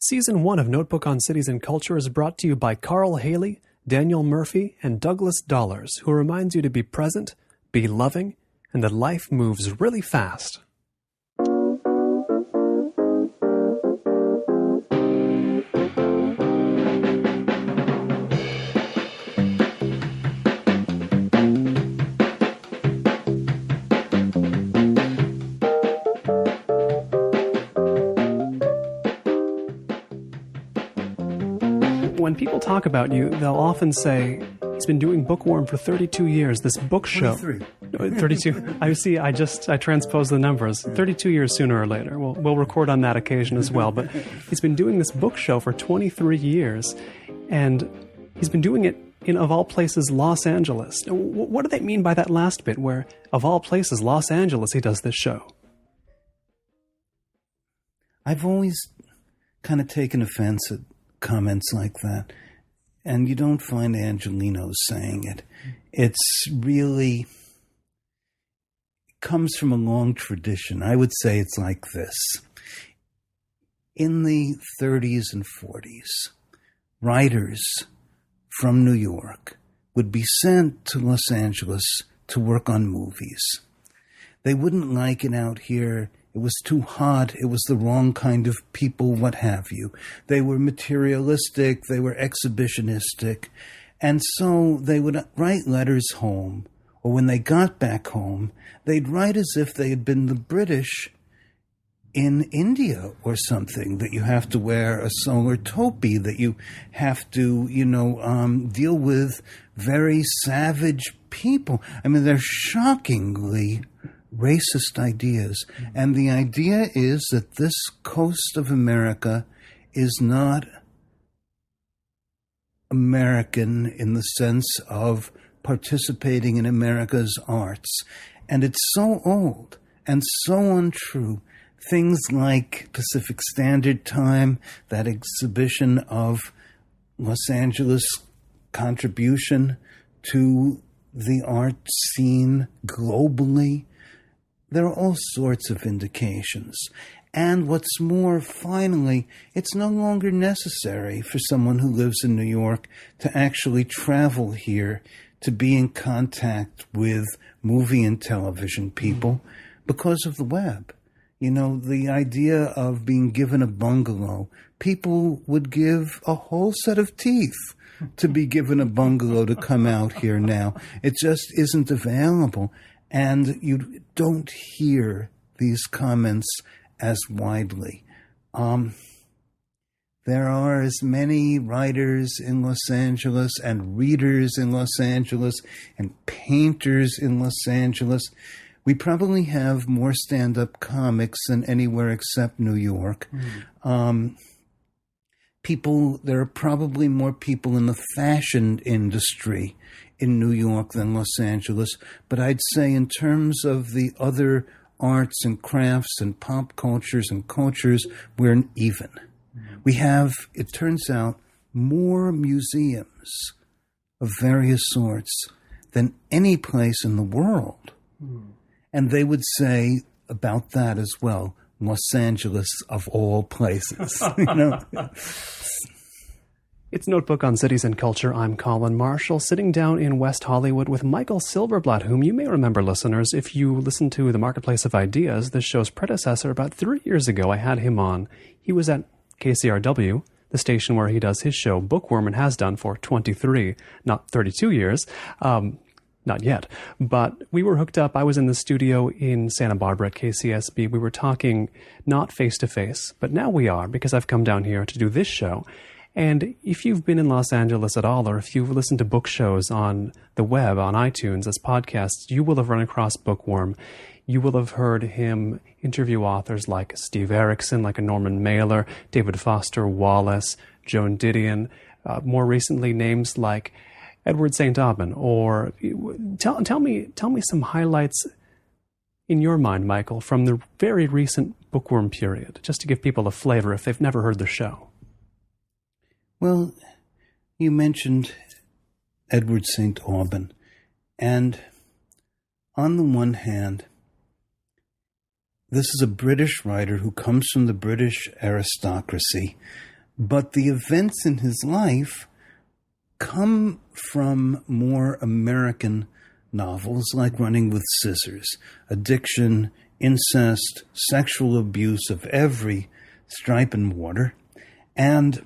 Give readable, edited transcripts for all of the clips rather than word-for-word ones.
Season 1 of Notebook on Cities and Culture is brought to you by Carl Haley, Daniel Murphy, and Douglas Dollars, who reminds you to be present, be loving, and that life moves really fast. When people talk about you, they'll often say, he's been doing Bookworm for 32 years, this book show. 32. I transposed the numbers. 32 years sooner or later. We'll record on that occasion as well. But he's been doing this book show for 23 years, and he's been doing it in, of all places, Los Angeles. What do they mean by that last bit, where, of all places, Los Angeles, he does this show? I've always kind of taken offense at comments like that, and you don't find Angelenos saying it. It's really comes from a long tradition. I would say it's like this. In the 30s and 40s, writers from New York would be sent to Los Angeles to work on movies. They wouldn't like it out here. It was too hot. It was the wrong kind of people, what have you. They were materialistic. They were exhibitionistic. And so they would write letters home, or when they got back home, they'd write as if they had been the British in India or something, that you have to wear a solar topi, that you have to, deal with very savage people. I mean, they're shockingly racist ideas. And the idea is that this coast of America is not American in the sense of participating in America's arts. And it's so old and so untrue. Things like Pacific Standard Time, that exhibition of Los Angeles contribution to the art scene globally. There are all sorts of indications. And what's more, finally, it's no longer necessary for someone who lives in New York to actually travel here to be in contact with movie and television people because of the web. The idea of being given a bungalow, people would give a whole set of teeth to be given a bungalow to come out here now. It just isn't available. And you don't hear these comments as widely. There are as many writers in Los Angeles and readers in Los Angeles and painters in Los Angeles. We probably have more stand-up comics than anywhere except New York. There are probably more people in the fashion industry in New York than Los Angeles. But I'd say in terms of the other arts and crafts and pop cultures and cultures, we're even. We have, it turns out, more museums of various sorts than any place in the world. And they would say about that as well, Los Angeles of all places. It's Notebook on Cities and Culture. I'm Colin Marshall, sitting down in West Hollywood with Michael Silverblatt, whom you may remember, listeners, if you listened to The Marketplace of Ideas, this show's predecessor. About 3 years ago, I had him on. He was at KCRW, the station where he does his show, Bookworm, and has done for 23, not 32 years. Not yet. But we were hooked up. I was in the studio in Santa Barbara at KCSB. We were talking not face-to-face, but now we are, because I've come down here to do this show. And if you've been in Los Angeles at all, or if you've listened to book shows on the web, on iTunes as podcasts, you will have run across Bookworm. You will have heard him interview authors like Steve Erickson, like a Norman Mailer, David Foster Wallace, Joan Didion, more recently names like Edward St. Aubyn. Or tell me some highlights in your mind, Michael, from the very recent Bookworm period, just to give people a flavor if they've never heard the show. Well, you mentioned Edward St. Aubyn, and on the one hand, this is a British writer who comes from the British aristocracy. But the events in his life come from more American novels like Running with Scissors, addiction, incest, sexual abuse of every stripe and mortar. And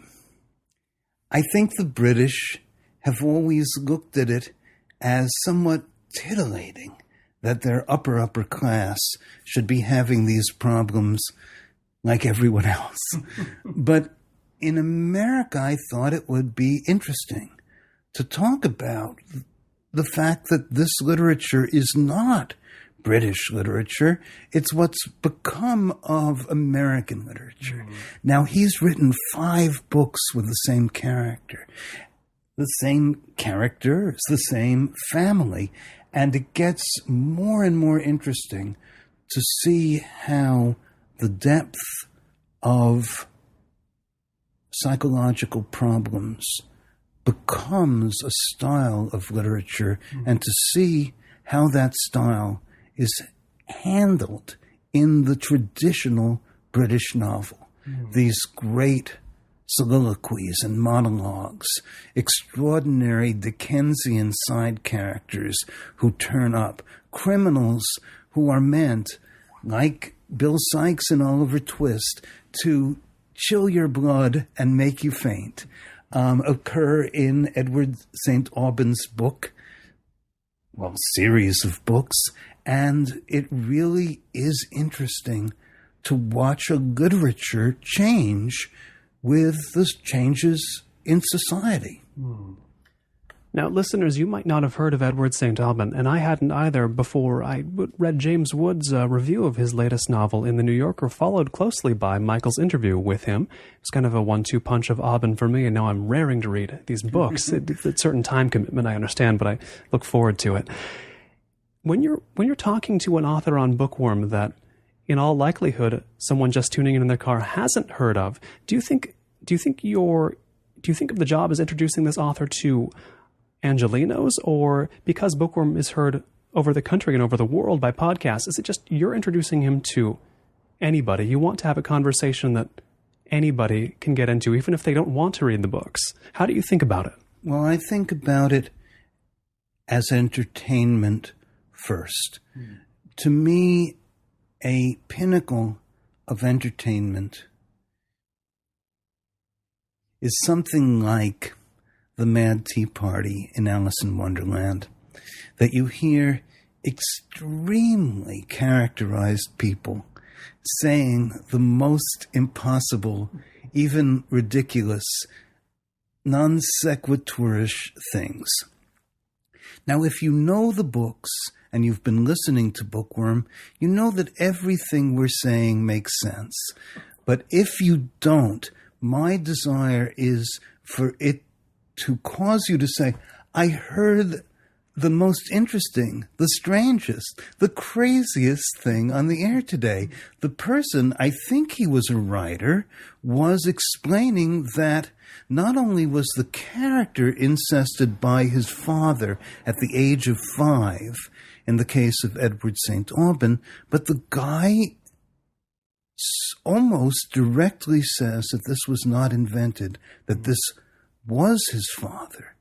I think the British have always looked at it as somewhat titillating that their upper class should be having these problems like everyone else. But in America, I thought it would be interesting to talk about the fact that this literature is not British literature. It's what's become of American literature. Now, he's written 5 books with the same character. The same character, it's the same family. And it gets more and more interesting to see how the depth of psychological problems becomes a style of literature, and to see how that style is handled in the traditional British novel. These great soliloquies and monologues, extraordinary Dickensian side characters who turn up, criminals who are meant, like Bill Sikes and Oliver Twist, to chill your blood and make you faint, occur in Edward St. Aubyn's book, series of books, and it really is interesting to watch a literature change with the changes in society. Now, listeners, you might not have heard of Edward St. Aubyn, and I hadn't either before I read James Wood's review of his latest novel in The New Yorker, followed closely by Michael's interview with him. It's kind of a 1-2 punch of Aubyn for me, and now I'm raring to read these books. It's a certain time commitment, I understand, but I look forward to it. When you're talking to an author on Bookworm that, in all likelihood, someone just tuning in their car hasn't heard of, do you think of the job as introducing this author to Angelenos, or because Bookworm is heard over the country and over the world by podcasts, is it just you're introducing him to anybody? You want to have a conversation that anybody can get into, even if they don't want to read the books. How do you think about it? Well, I think about it as entertainment first. To me, a pinnacle of entertainment is something like the Mad Tea Party in Alice in Wonderland, that you hear extremely characterized people saying the most impossible, even ridiculous, non sequitorish things. Now, if you know the books and you've been listening to Bookworm, you know that everything we're saying makes sense. But if you don't, my desire is for it to cause you to say, I heard the most interesting, the strangest, the craziest thing on the air today. The person, I think he was a writer, was explaining that not only was the character incested by his father at the age of 5, in the case of Edward St. Aubyn, but the guy almost directly says that this was not invented, that this was his father.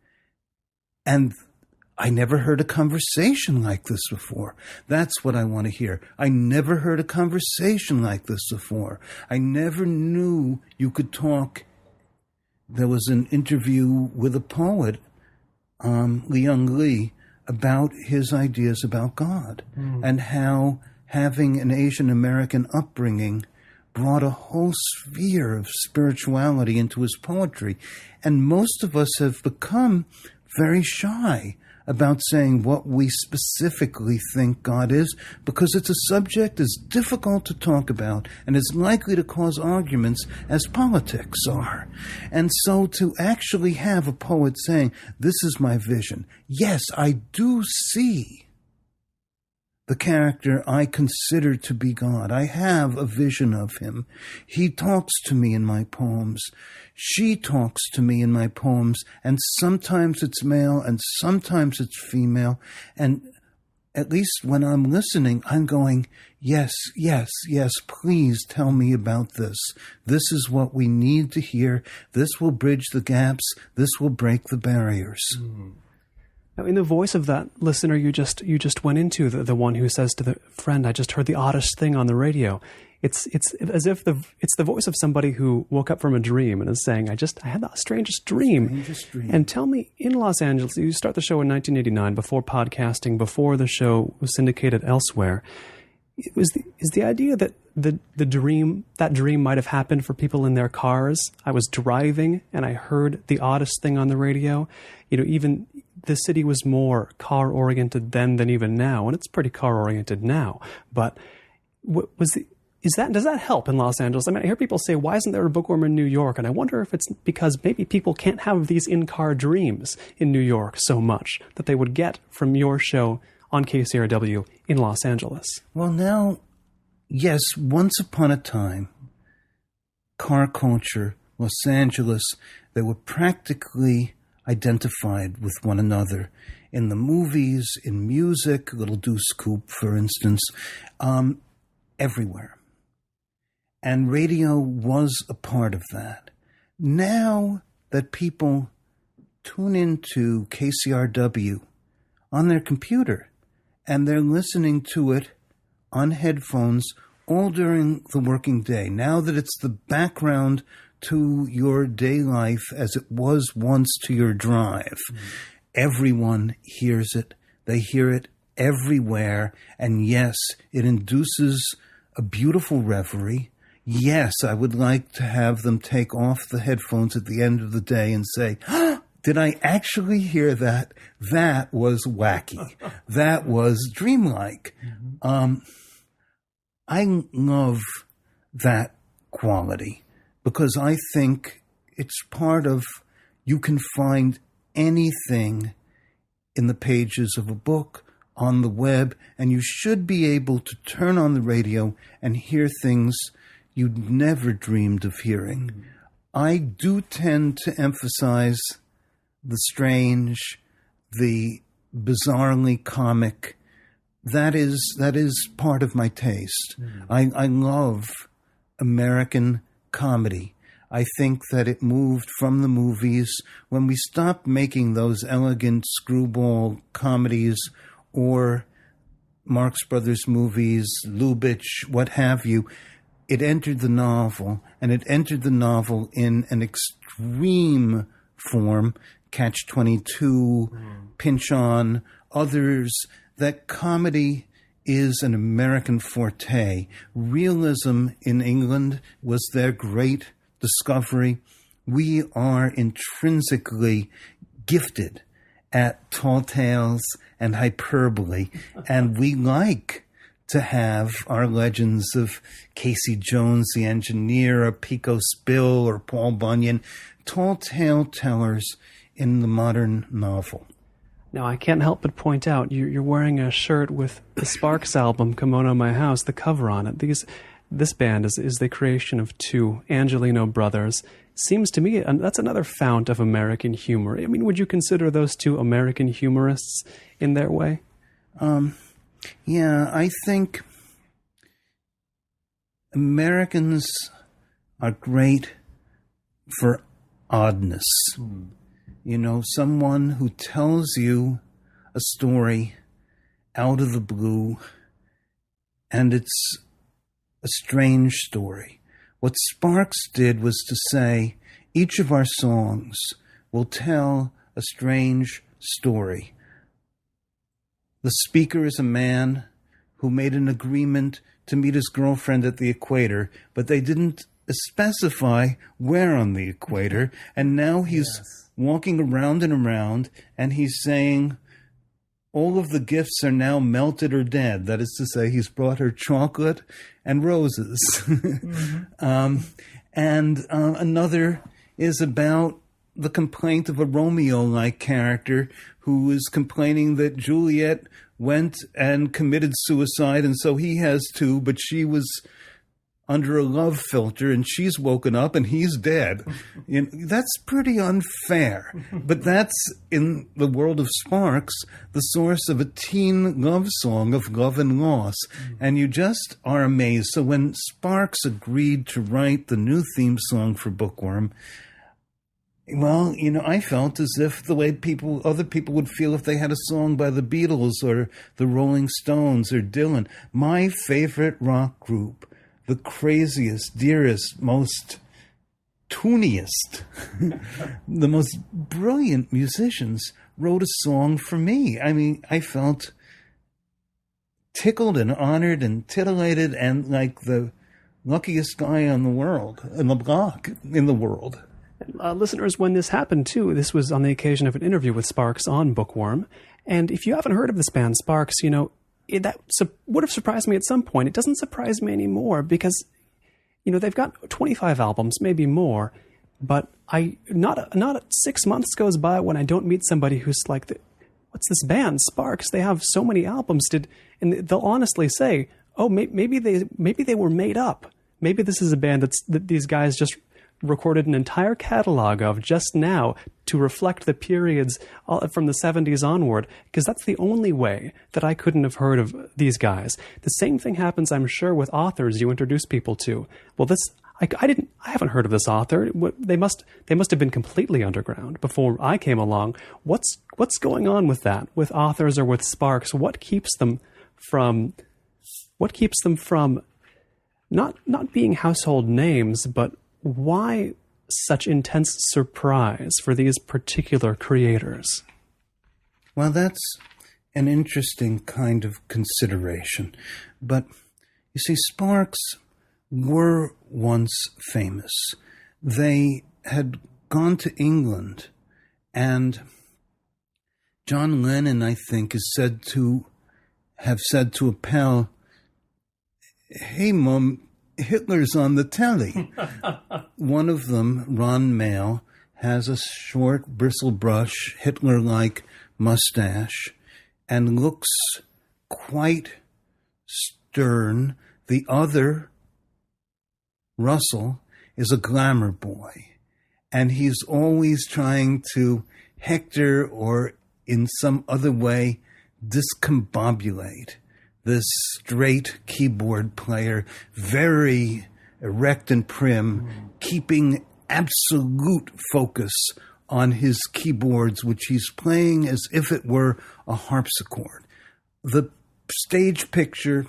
And I never heard a conversation like this before. That's what I want to hear. I never heard a conversation like this before. I never knew you could talk. There was an interview with a poet, Leon Lee, about his ideas about God and how having an Asian American upbringing brought a whole sphere of spirituality into his poetry. And most of us have become very shy about saying what we specifically think God is, because it's a subject as difficult to talk about and as likely to cause arguments as politics are. And so to actually have a poet saying, this is my vision, yes, I do see the character I consider to be God. I have a vision of him. He talks to me in my poems. She talks to me in my poems, and sometimes it's male and sometimes it's female. And at least when I'm listening, I'm going, yes, yes, yes, please tell me about this. This is what we need to hear. This will bridge the gaps. This will break the barriers. Now, in the voice of that listener you just went into, the one who says to the friend, I just heard the oddest thing on the radio. It's as if it's the voice of somebody who woke up from a dream and is saying, I had the strangest dream. And tell me, in Los Angeles, you start the show in 1989, before podcasting, before the show was syndicated elsewhere. Is the idea that that dream might have happened for people in their cars? I was driving and I heard the oddest thing on the radio. Even the city was more car oriented then than even now, and it's pretty car oriented now. But does that help in Los Angeles? I hear people say, why isn't there a Bookworm in New York? And I wonder if it's because maybe people can't have these in-car dreams in New York so much that they would get from your show on KCRW in Los Angeles. Well, now, yes, once upon a time, car culture, Los Angeles, they were practically identified with one another in the movies, in music, Little Deuce Coupe, for instance, everywhere. And radio was a part of that. Now that people tune into KCRW on their computer and they're listening to it on headphones all during the working day, now that it's the background to your day life as it was once to your drive, everyone hears it. They hear it everywhere. And yes, it induces a beautiful reverie. Yes, I would like to have them take off the headphones at the end of the day and say, did I actually hear that? That was wacky. That was dreamlike. I love that quality because I think it's part of, you can find anything in the pages of a book, on the web, and you should be able to turn on the radio and hear things you'd never dreamed of hearing. I do tend to emphasize the strange, the bizarrely comic. That is part of my taste. I love American comedy. I think that it moved from the movies when we stopped making those elegant screwball comedies or Marx Brothers movies, Lubitsch, what have you. It entered the novel, and it entered the novel in an extreme form, Catch-22, Pinch-On, others, that comedy is an American forte. Realism in England was their great discovery. We are intrinsically gifted at tall tales and hyperbole, and we like to have our legends of Casey Jones, the engineer, or Pico Spill, or Paul Bunyan, tall tale tellers in the modern novel. Now, I can't help but point out, you're wearing a shirt with the Sparks album, Kimono My House, the cover on it. This band is the creation of two Angeleno brothers. Seems to me that's another fount of American humor. Would you consider those two American humorists in their way? Yeah, I think Americans are great for oddness. Someone who tells you a story out of the blue, and it's a strange story. What Sparks did was to say, each of our songs will tell a strange story. The speaker is a man who made an agreement to meet his girlfriend at the equator, but they didn't specify where on the equator, and now he's walking around and around, and he's saying, all of the gifts are now melted or dead. That is to say, he's brought her chocolate and roses. Another is about the complaint of a Romeo-like character who is complaining that Juliet went and committed suicide, and so he has too, but she was under a love filter and she's woken up and he's dead. That's pretty unfair. But that's, in the world of Sparks, the source of a teen love song of love and loss. And you just are amazed. So when Sparks agreed to write the new theme song for Bookworm, well, I felt as if the way other people would feel if they had a song by the Beatles or the Rolling Stones or Dylan. My favorite rock group, the craziest, dearest, most tuniest, the most brilliant musicians wrote a song for me. I mean, I felt tickled and honored and titillated and like the luckiest guy in the world, in the block, in the world. Listeners, when this happened, too, this was on the occasion of an interview with Sparks on Bookworm. And if you haven't heard of this band, Sparks, that would have surprised me at some point. It doesn't surprise me anymore because, they've got 25 albums, maybe more. But not 6 months goes by when I don't meet somebody who's like, what's this band, Sparks? They have so many albums. And they'll honestly say, oh, maybe they were made up. Maybe this is a band that these guys just recorded an entire catalog of just now to reflect the periods from the 70s onward, because that's the only way that I couldn't have heard of these guys. The same thing happens, I'm sure, with authors you introduce people to. Well, I haven't heard of this author. They must have been completely underground before I came along. What's going on with that, with authors or with Sparks? What keeps them from not being household names, but why such intense surprise for these particular creators? Well, that's an interesting kind of consideration. But you see, Sparks were once famous. They had gone to England, and John Lennon, I think, is said to have said to a pal, "Hey, Mom, Hitler's on the telly." One of them, Ron Mayle, has a short bristlebrush, Hitler-like mustache and looks quite stern. The other, Russell, is a glamour boy, and he's always trying to hector or in some other way discombobulate this straight keyboard player, very erect and prim, keeping absolute focus on his keyboards, which he's playing as if it were a harpsichord. The stage picture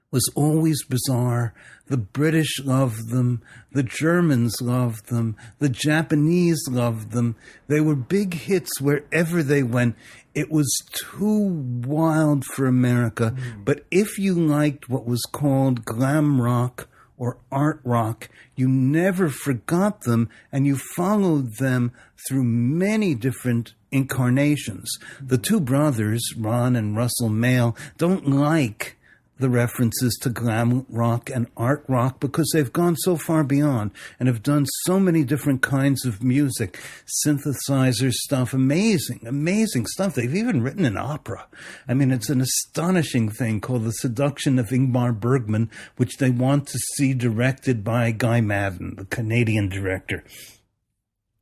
was always bizarre. The British loved them. The Germans loved them. The Japanese loved them. They were big hits wherever they went. It was too wild for America. But if you liked what was called glam rock or art rock, you never forgot them, and you followed them through many different incarnations. The two brothers, Ron and Russell Mayle, don't like the references to glam rock and art rock because they've gone so far beyond and have done so many different kinds of music, synthesizer stuff, amazing stuff. They've even written an opera. I mean, it's an astonishing thing called The Seduction of Ingmar Bergman, which they want to see directed by Guy Madden, the Canadian director.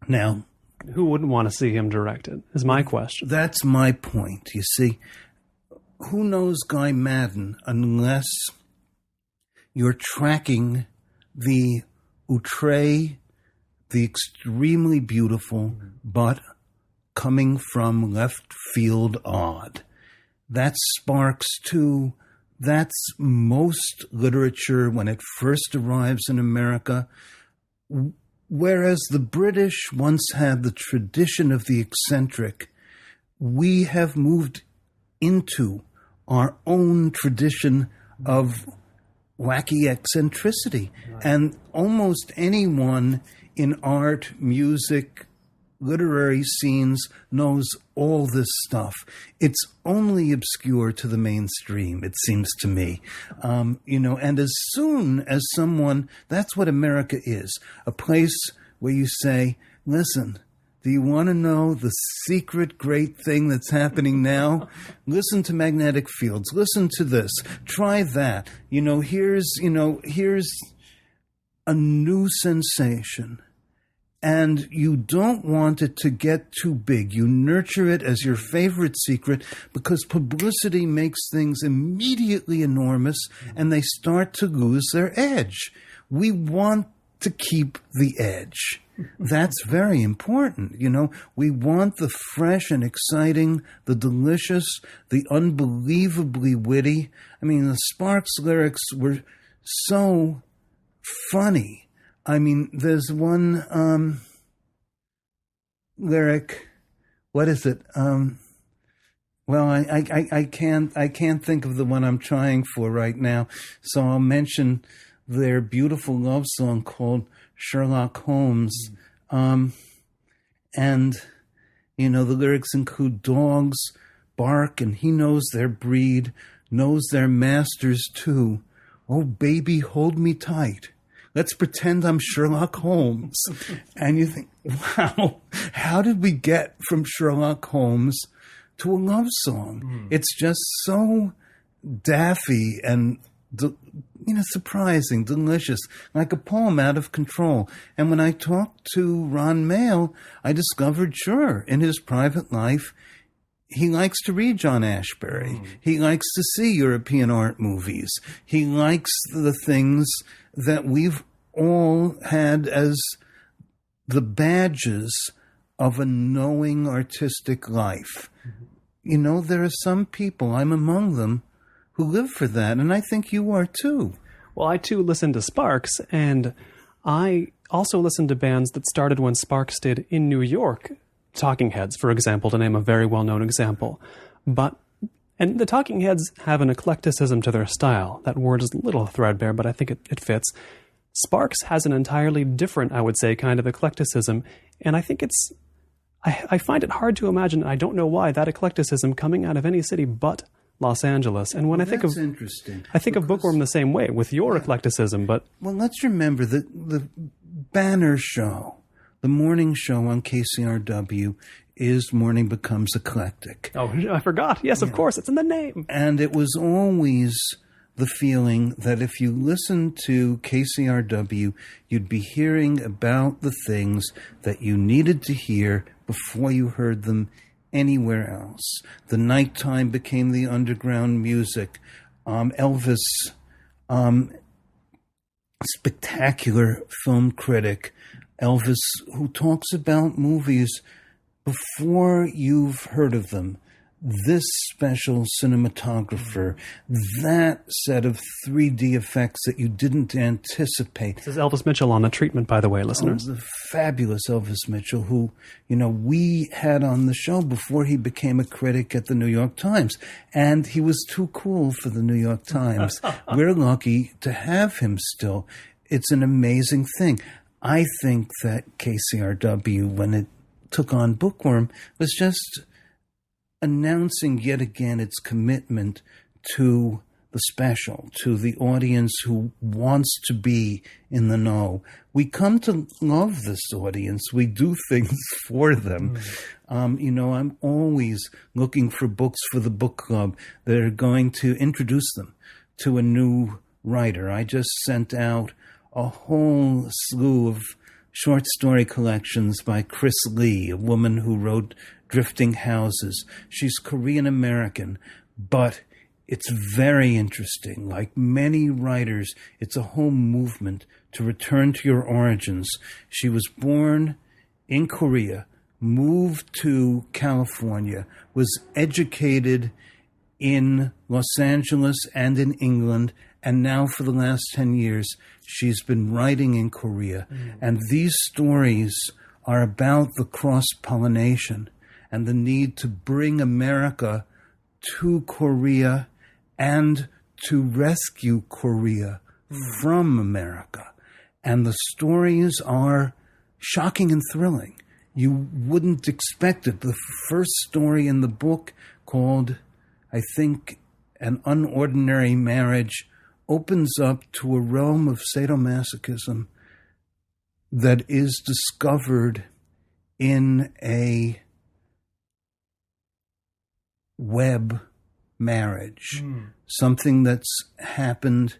Now, who wouldn't want to see him directed, is my question. That's my point, you see. Who knows Guy Madden unless you're tracking the outre, the extremely beautiful, but coming from left field odd. That's Sparks too. That's most literature when it first arrives in America. Whereas the British once had the tradition of the eccentric, we have moved into our own tradition of wacky eccentricity. And almost anyone in art, music, literary scenes knows all this stuff. It's only obscure to the mainstream, it seems to me. And as soon as someone, that's what America is, a place where you say, listen, Do you want to know the secret great thing that's happening now? Listen to magnetic fields. Listen to this. Try that. Here's a new sensation. And you don't want it to get too big. You nurture it as your favorite secret because publicity makes things immediately enormous and they start to lose their edge. We want to keep the edge. That's very important. We want the fresh and exciting, the delicious, the unbelievably witty. I mean, the Sparks lyrics were so funny. I mean, there's one lyric. What is it? Well, I can't think of the one I'm trying for right now. So I'll mention their beautiful love song called Sherlock Holmes. And the lyrics include dogs bark and he knows their breed, knows their masters too. Oh, baby, hold me tight. Let's pretend I'm Sherlock Holmes. And you think, wow, how did we get from Sherlock Holmes to a love song? It's just so daffy and, surprising, delicious, like a poem out of control. And when I talked to Ron Mayle, I discovered, sure, in his private life, he likes to read John Ashbery. He likes to see European art movies. He likes the things that we've all had as the badges of a knowing artistic life. There are some people, I'm among them, who live for that, and I think you are too. Well, I too listen to Sparks, and I also listen to bands that started when Sparks did in New York. Talking Heads, for example, to name a very well-known example. And the Talking Heads have an eclecticism to their style. That word is a little threadbare, but I think it fits. Sparks has an entirely different, I would say, kind of eclecticism, and I think I find it hard to imagine, I don't know why, that eclecticism coming out of any city but Los Angeles. And when I think of interesting. I think of Bookworm the same way, with your eclecticism, but... Well, let's remember that the banner show, the morning show on KCRW is Morning Becomes Eclectic. Oh, I forgot. Yes, of course. It's in the name. And it was always the feeling that if you listened to KCRW, you'd be hearing about the things that you needed to hear before you heard them anywhere else. The nighttime became the underground music. Elvis, spectacular film critic, Elvis, who talks about movies before you've heard of them. This special cinematographer, that set of 3D effects that you didn't anticipate. This is Elvis Mitchell on The Treatment, by the way, listeners. The fabulous Elvis Mitchell, who, we had on the show before he became a critic at the New York Times. And he was too cool for the New York Times. We're lucky to have him still. It's an amazing thing. I think that KCRW, when it took on Bookworm, was just announcing yet again its commitment to the special, to the audience who wants to be in the know. We come to love this audience. We do things for them. I'm always looking for books for the book club that are going to introduce them to a new writer. I just sent out a whole slew of short story collections by Krys Lee, a woman who wrote Drifting Houses. She's Korean-American, but it's very interesting. Like many writers, it's a whole movement to return to your origins. She was born in Korea, moved to California, was educated in Los Angeles and in England, and now for the last 10 years, she's been writing in Korea. And these stories are about the cross-pollination and the need to bring America to Korea and to rescue Korea from America. And the stories are shocking and thrilling. You wouldn't expect it. The first story in the book, called, I think, An Unordinary Marriage, opens up to a realm of sadomasochism that is discovered in a web marriage, something that's happened,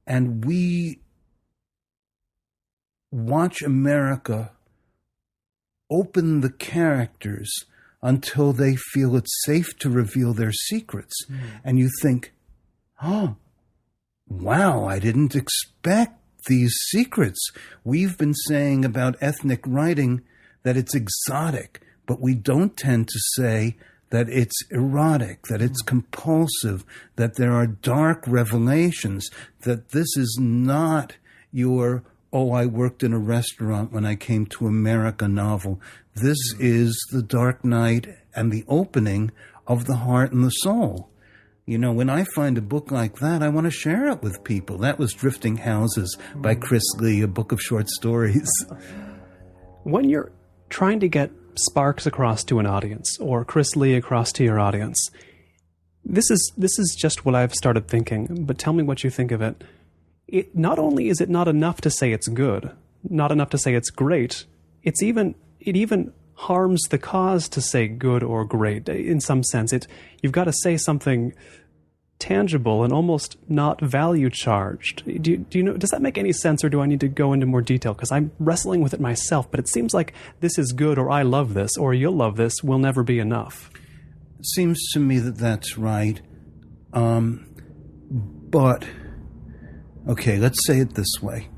and we watch America open the characters until they feel it's safe to reveal their secrets. And you think, oh, wow, I didn't expect these secrets. We've been saying about ethnic writing that it's exotic, but we don't tend to say that it's erotic, that it's compulsive, that there are dark revelations, that this is not your, oh, I worked in a restaurant when I came to America novel. This is the dark night and the opening of the heart and the soul. You know, when I find a book like that, I want to share it with people. That was Drifting Houses by Krys Lee, a book of short stories. When you're trying to get Sparks across to an audience, or Krys Lee across to your audience, this is just what I've started thinking, but tell me what you think of it. Not only is it not enough to say it's good, not enough to say it's great, it even harms the cause to say good or great. In some sense, you've got to say something tangible and almost not value charged. Do you know? Does that make any sense, or do I need to go into more detail? Because I'm wrestling with it myself, but it seems like this is good, or I love this, or you'll love this will never be enough. It seems to me that that's right. But, okay, let's say it this way.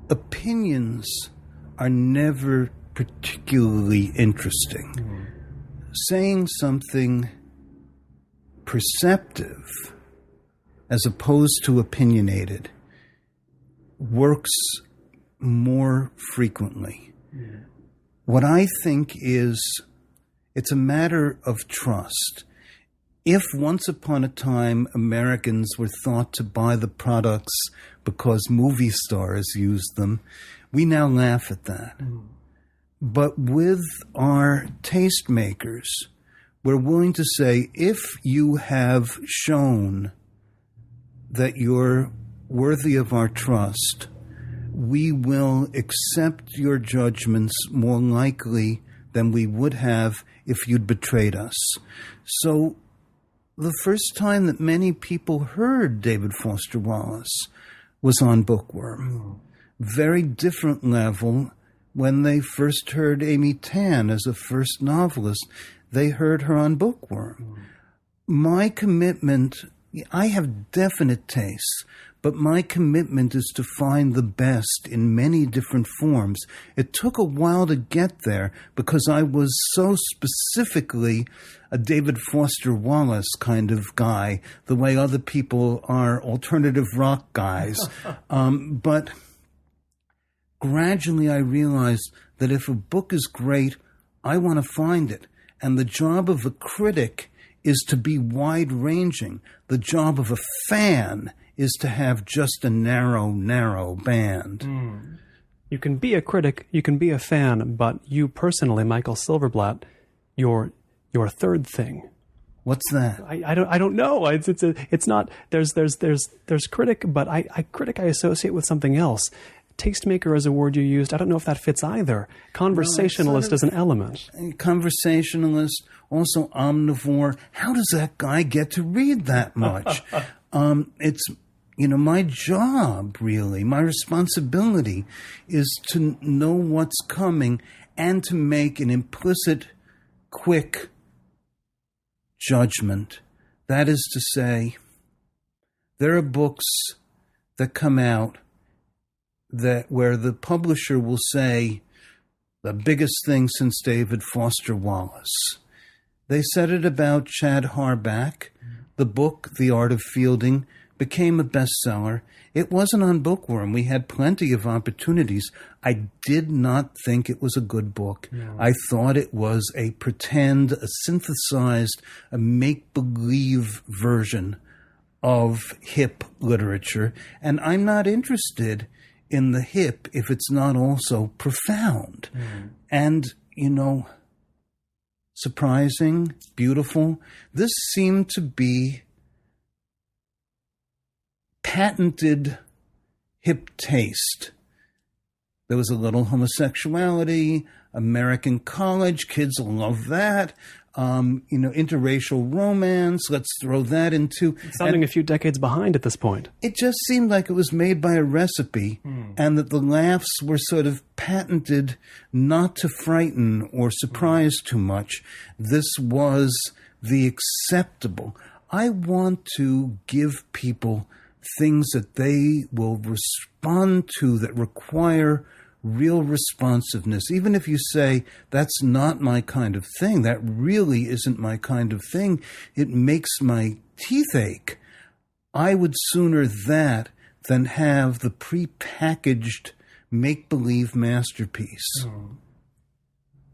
Opinions are never particularly interesting. Saying something perceptive as opposed to opinionated works more frequently. What I think is it's a matter of trust. If once upon a time Americans were thought to buy the products because movie stars used them, we now laugh at that. But with our tastemakers, we're willing to say, if you have shown that you're worthy of our trust, we will accept your judgments more likely than we would have if you'd betrayed us. So the first time that many people heard David Foster Wallace was on Bookworm. Very different level when they first heard Amy Tan as a first novelist. They heard her on Bookworm. My commitment, I have definite tastes, but my commitment is to find the best in many different forms. It took a while to get there because I was so specifically a David Foster Wallace kind of guy, the way other people are alternative rock guys. But gradually I realized that if a book is great, I want to find it. And the job of a critic is to be wide-ranging. The job of a fan is to have just a narrow band. You can be a critic, you can be a fan, but you personally, Michael Silverblatt, your third thing. What's that? I don't know. It's not. There's critic, but critic I associate with something else. Tastemaker is a word you used. I don't know if that fits either. Conversationalist is an element. Conversationalist, also omnivore. How does that guy get to read that much? It's, my job, really, my responsibility is to know what's coming and to make an implicit, quick judgment. That is to say, there are books that come out where the publisher will say, the biggest thing since David Foster Wallace. They said it about Chad Harbach. The book, The Art of Fielding, became a bestseller. It wasn't on Bookworm. We had plenty of opportunities. I did not think it was a good book. No. I thought it was a pretend, a synthesized, a make-believe version of hip literature. And I'm not interested in the hip if it's not also profound. And, surprising, beautiful. This seemed to be patented hip taste. There was a little homosexuality, American college, kids love that. Interracial romance, let's throw that into... Sounding a few decades behind at this point. It just seemed like it was made by a recipe, and that the laughs were sort of patented not to frighten or surprise too much. This was the acceptable. I want to give people things that they will respond to that require real responsiveness. Even if you say, that's not my kind of thing, that really isn't my kind of thing, it makes my teeth ache. I would sooner that than have the prepackaged make-believe masterpiece.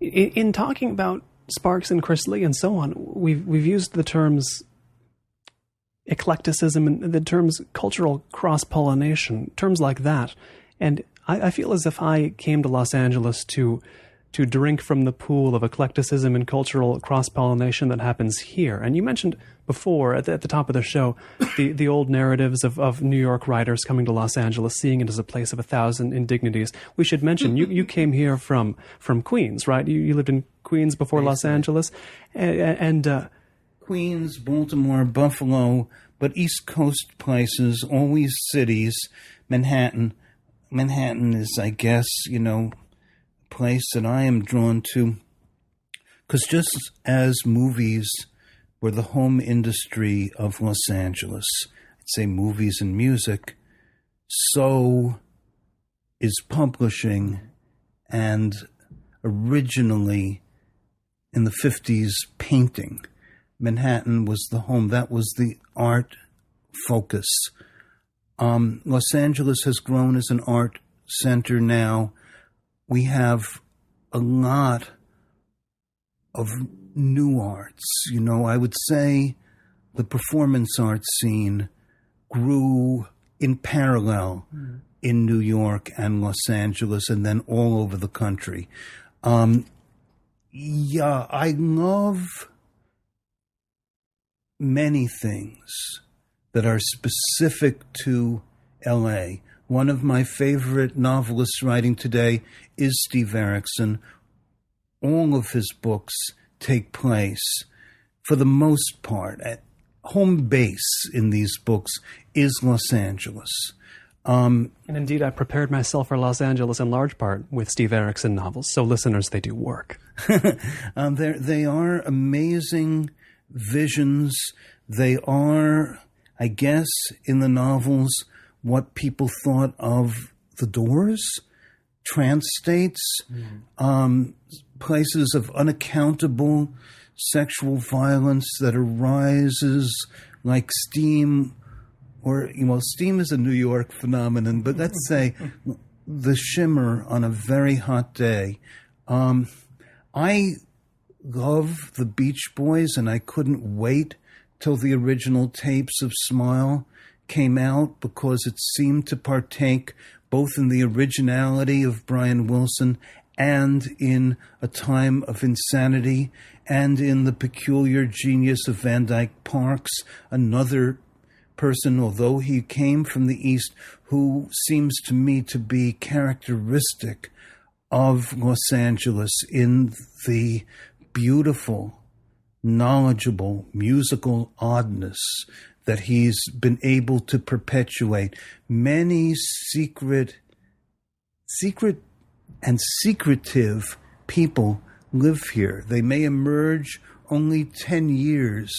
In talking about Sparks and Krys Lee and so on, we've used the terms eclecticism and the terms cultural cross-pollination, terms like that. And I feel as if I came to Los Angeles to drink from the pool of eclecticism and cultural cross-pollination that happens here. And you mentioned before, at the top of the show, the old narratives of New York writers coming to Los Angeles, seeing it as a place of 1,000 indignities. We should mention, you came here from Queens, right? You lived in Queens before Los Angeles. And Queens, Baltimore, Buffalo, but East Coast places, always cities, Manhattan. Manhattan is, I guess, a place that I am drawn to. Because just as movies were the home industry of Los Angeles, I'd say movies and music, so is publishing. And originally, in the 50s, painting. Manhattan was the home. That was the art focus. Los Angeles has grown as an art center now. We have a lot of new arts. I would say the performance arts scene grew in parallel in New York and Los Angeles and then all over the country. I love many things that are specific to L.A. One of my favorite novelists writing today is Steve Erickson. All of his books take place, for the most part, at home base in these books is Los Angeles. And indeed, I prepared myself for Los Angeles in large part with Steve Erickson novels. So listeners, they do work. They are amazing visions. They are, I guess, in the novels, what people thought of the Doors, trance states, places of unaccountable sexual violence that arises like steam, or, steam is a New York phenomenon, but let's say the shimmer on a very hot day. I love the Beach Boys, and I couldn't wait till the original tapes of Smile came out because it seemed to partake both in the originality of Brian Wilson and in a time of insanity and in the peculiar genius of Van Dyke Parks, another person, although he came from the East, who seems to me to be characteristic of Los Angeles in the beautiful, knowledgeable, musical oddness that he's been able to perpetuate. Many secret and secretive people live here. They may emerge only 10 years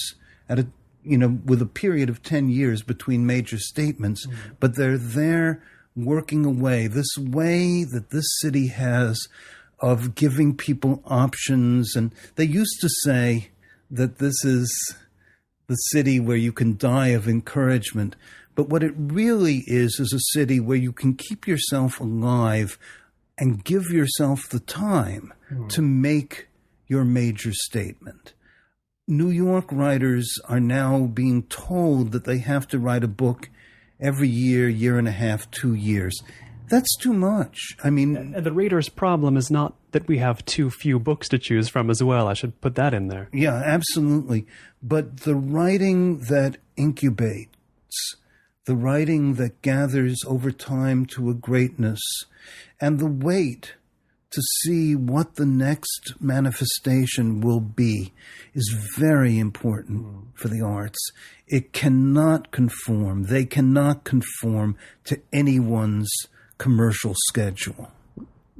with a period of 10 years between major statements, but they're there working away. This way that this city has of giving people options. And they used to say that this is the city where you can die of encouragement. But what it really is a city where you can keep yourself alive and give yourself the time to make your major statement. New York writers are now being told that they have to write a book every year, year and a half, 2 years. That's too much. I mean... The reader's problem is not that we have too few books to choose from as well. I should put that in there. Yeah, absolutely. But the writing that incubates the writing that gathers over time to a greatness, and the wait to see what the next manifestation will be is very important for the arts. It cannot conform. They cannot conform to anyone's commercial schedule.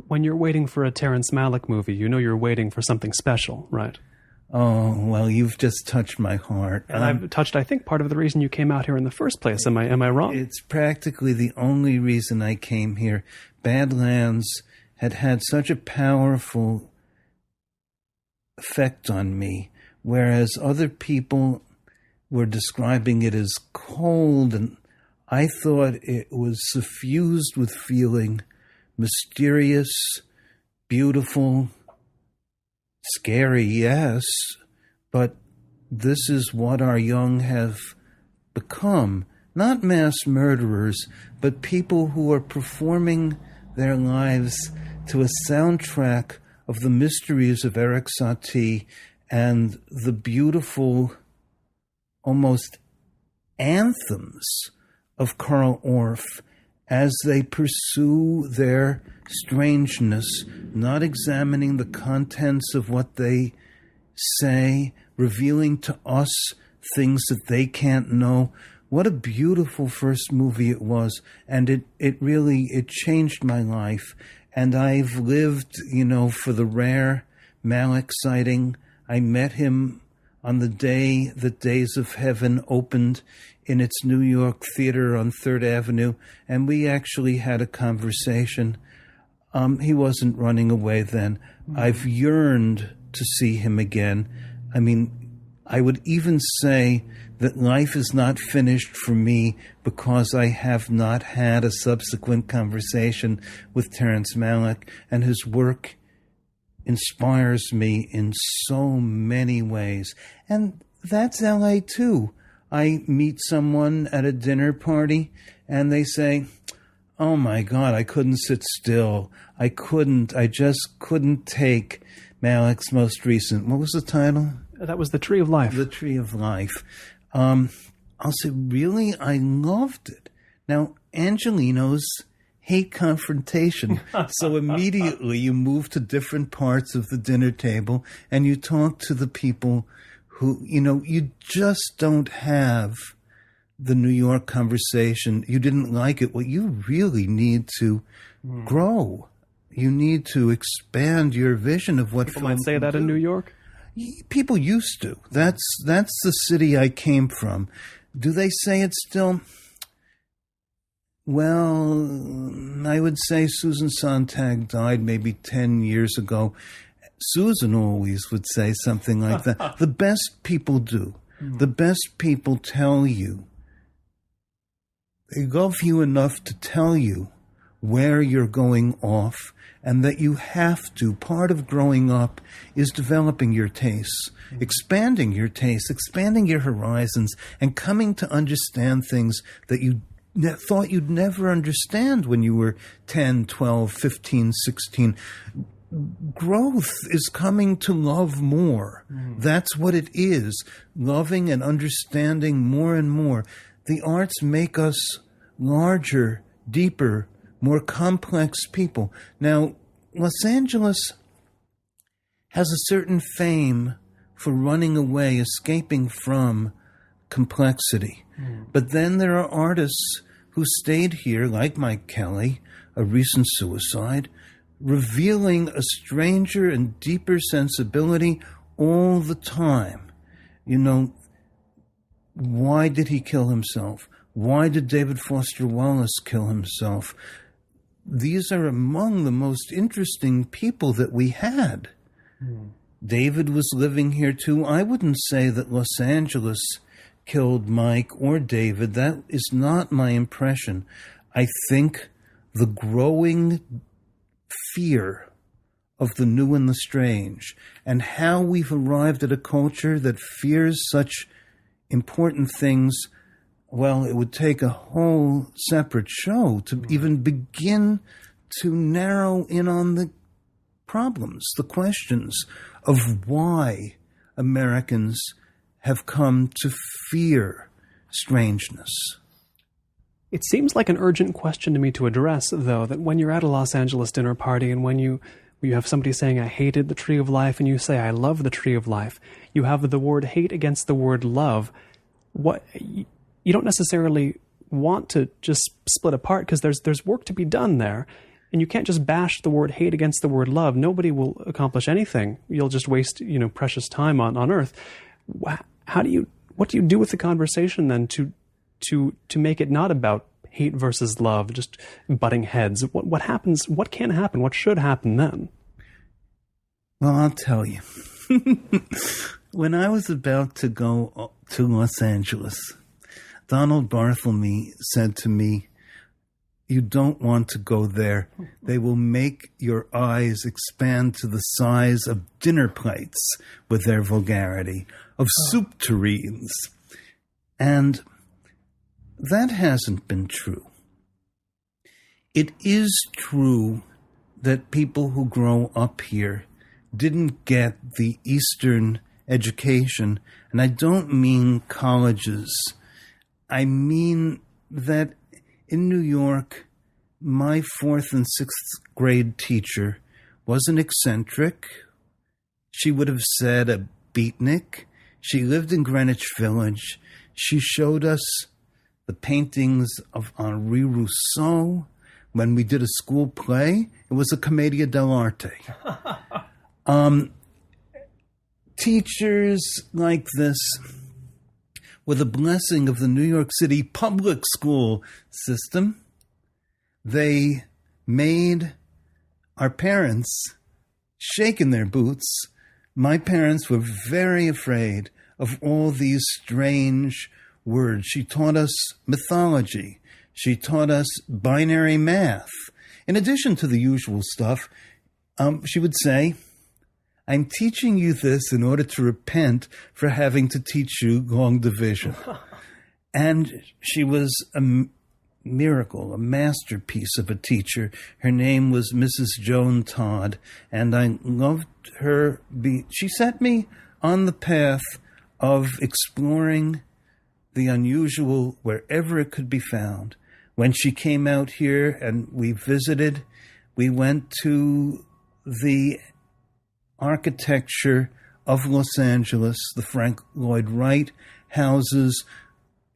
When you're waiting for a Terence Malick movie, you know you're waiting for something special, right? Oh, well, you've just touched my heart. And I've touched, I think, part of the reason you came out here in the first place. Am I wrong? It's practically the only reason I came here. Badlands had such a powerful effect on me, whereas other people were describing it as cold, and I thought it was suffused with feeling, mysterious, beautiful, scary, yes, but this is what our young have become. Not mass murderers, but people who are performing their lives to a soundtrack of the mysteries of Erik Satie and the beautiful, almost anthems of Carl Orff as they pursue their strangeness, not examining the contents of what they say, revealing to us things that they can't know. What a beautiful first movie it was, and it really changed my life. And I've lived, for the rare Malick sighting. I met him on the day that Days of Heaven opened in its New York theater on 3rd Avenue, and we actually had a conversation. He wasn't running away then. I've yearned to see him again. I mean, I would even say that life is not finished for me because I have not had a subsequent conversation with Terence Malick, and his work inspires me in so many ways. And that's LA too. I meet someone at a dinner party and they say, "Oh my God, I couldn't sit still. I just couldn't take Malick's most recent," what was the title? That was The Tree of Life. The Tree of Life. I'll say, really? I loved it. Now, Angelenos hate confrontation. So immediately you move to different parts of the dinner table and you talk to the people who, you just don't have the New York conversation. You didn't like it. Well, you really need to grow. You need to expand your vision of what people might say that in New York. People used to. That's the city I came from. Do they say it still? Well, I would say Susan Sontag died maybe 10 years ago. Susan always would say something like that. The best people do. The best people tell you. They love you enough to tell you where you're going off, and that you have to. Part of growing up is developing your tastes, expanding your tastes, expanding your horizons, and coming to understand things that you thought you'd never understand when you were 10, 12, 15, 16. Growth is coming to love more. That's what it is, loving and understanding more and more. The arts make us larger, deeper, more complex people. Now, Los Angeles has a certain fame for running away, escaping from complexity. But then there are artists who stayed here, like Mike Kelly, a recent suicide, revealing a stranger and deeper sensibility all the time. Why did he kill himself? Why did David Foster Wallace kill himself? These are among the most interesting people that we had. David was living here too. I wouldn't say that Los Angeles killed Mike or David. That is not my impression. I think the growing fear of the new and the strange, and how we've arrived at a culture that fears such important things, well, it would take a whole separate show to even begin to narrow in on the problems, the questions of why Americans have come to fear strangeness. It seems like an urgent question to me to address, though, that when you're at a Los Angeles dinner party and when you have somebody saying, I hated the tree of life, and you say, I love the tree of life, you have the word hate against the word love. What you don't necessarily want to just split apart because there's work to be done there. And you can't just bash the word hate against the word love. Nobody will accomplish anything. You'll just waste, precious time on Earth. What do you do with the conversation then to make it not about hate versus love, just butting heads? What happens? What can happen? What should happen then? Well, I'll tell you. When I was about to go to Los Angeles, Donald Barthelme said to me, you don't want to go there. They will make your eyes expand to the size of dinner plates with their vulgarity, of soup tureens. And that hasn't been true. It is true that people who grow up here didn't get the Eastern education, and I don't mean colleges. I mean that in New York, my 4th and 6th grade teacher was an eccentric. She would have said a beatnik. She lived in Greenwich Village. She showed us the paintings of Henri Rousseau. When we did a school play, it was a commedia dell'arte. Teachers like this with the blessing of the New York City public school system, they made our parents shake in their boots. My parents were very afraid of all these strange words. She taught us mythology. She taught us binary math. In addition to the usual stuff, she would say, I'm teaching you this in order to repent for having to teach you long division. And she was a miracle, a masterpiece of a teacher. Her name was Mrs. Joan Todd, and I loved her. She set me on the path of exploring the unusual wherever it could be found. When she came out here and we visited, we went to the architecture of Los Angeles, the Frank Lloyd Wright houses.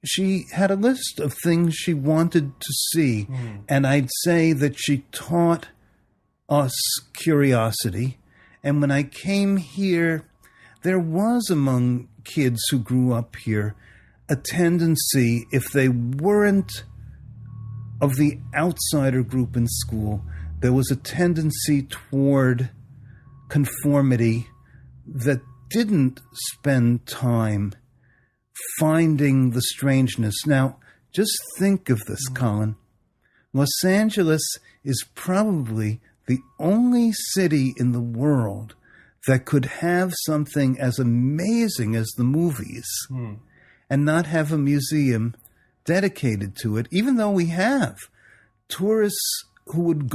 She had a list of things she wanted to see, and I'd say that she taught us curiosity. And when I came here, there was among kids who grew up here a tendency, if they weren't of the outsider group in school, there was a tendency toward conformity that didn't spend time finding the strangeness. Now, just think of this, Colin. Los Angeles is probably the only city in the world that could have something as amazing as the movies and not have a museum dedicated to it, even though we have tourists who would